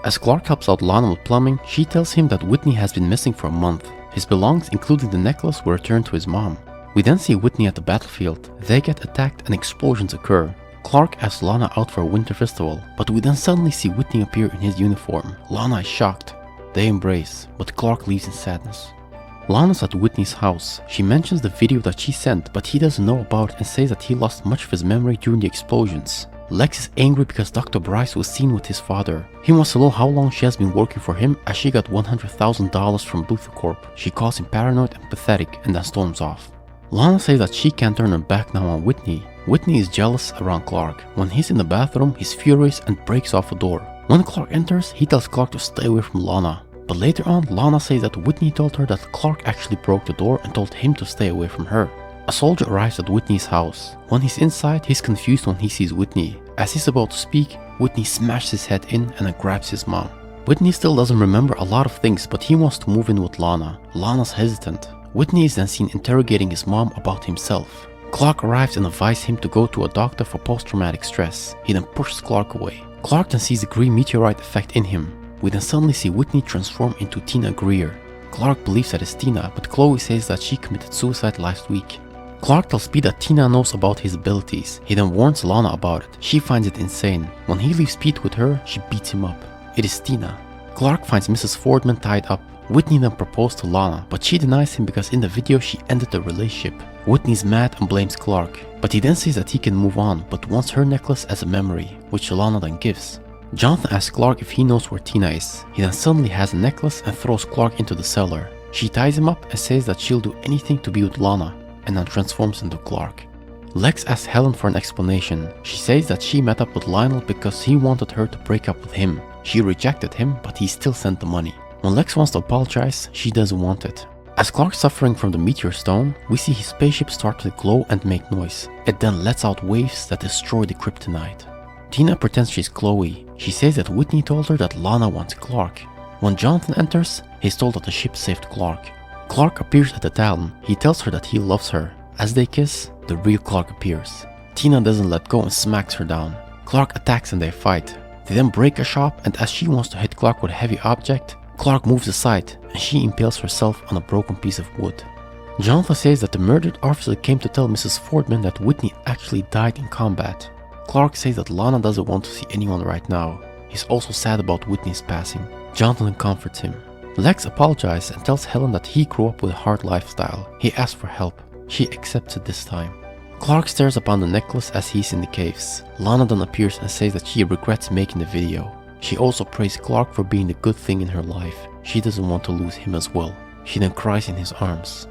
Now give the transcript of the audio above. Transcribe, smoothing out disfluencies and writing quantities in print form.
As Clark helps out Lana with plumbing, she tells him that Whitney has been missing for a month. His belongings, including the necklace, were returned to his mom. We then see Whitney at the battlefield. They get attacked and explosions occur. Clark asks Lana out for a winter festival, but we then suddenly see Whitney appear in his uniform. Lana is shocked. They embrace, but Clark leaves in sadness. Lana's at Whitney's house. She mentions the video that she sent, but he doesn't know about it and says that he lost much of his memory during the explosions. Lex is angry because Dr. Bryce was seen with his father. He wants to know how long she has been working for him as she got $100,000 from Luthor Corp. She calls him paranoid and pathetic and then storms off. Lana says that she can't turn her back now on Whitney. Whitney is jealous around Clark. When he's in the bathroom, he's furious and breaks off a door. When Clark enters, he tells Clark to stay away from Lana. But later on, Lana says that Whitney told her that Clark actually broke the door and told him to stay away from her. A soldier arrives at Whitney's house. When he's inside, he's confused when he sees Whitney. As he's about to speak, Whitney smashes his head in and then grabs his mom. Whitney still doesn't remember a lot of things, but he wants to move in with Lana. Lana's hesitant. Whitney is then seen interrogating his mom about himself. Clark arrives and advises him to go to a doctor for post-traumatic stress. He then pushes Clark away. Clark then sees the green meteorite effect in him. We then suddenly see Whitney transform into Tina Greer. Clark believes that it's Tina, but Chloe says that she committed suicide last week. Clark tells Pete that Tina knows about his abilities. He then warns Lana about it. She finds it insane. When he leaves Pete with her, she beats him up. It is Tina. Clark finds Mrs. Fordman tied up. Whitney then proposed to Lana, but she denies him because in the video she ended the relationship. Whitney's mad and blames Clark, but he then says that he can move on, but wants her necklace as a memory, which Lana then gives. Jonathan asks Clark if he knows where Tina is. He then suddenly has a necklace and throws Clark into the cellar. She ties him up and says that she'll do anything to be with Lana, and then transforms into Clark. Lex asks Helen for an explanation. She says that she met up with Lionel because he wanted her to break up with him. She rejected him, but he still sent the money. When Lex wants to apologize, she doesn't want it. As Clark's suffering from the meteor stone, we see his spaceship start to glow and make noise. It then lets out waves that destroy the kryptonite. Tina pretends she's Chloe. She says that Whitney told her that Lana wants Clark. When Jonathan enters, he's told that the ship saved Clark. Clark appears at the town. He tells her that he loves her. As they kiss, the real Clark appears. Tina doesn't let go and smacks her down. Clark attacks and they fight. They then break a shop, and as she wants to hit Clark with a heavy object, Clark moves aside and she impales herself on a broken piece of wood. Jonathan says that the murdered officer came to tell Mrs. Fordman that Whitney actually died in combat. Clark says that Lana doesn't want to see anyone right now. He's also sad about Whitney's passing. Jonathan comforts him. Lex apologizes and tells Helen that he grew up with a hard lifestyle. He asks for help. She accepts it this time. Clark stares upon the necklace as he's in the caves. Lana then appears and says that she regrets making the video. She also praised Clark for being the good thing in her life. She doesn't want to lose him as well. She then cries in his arms.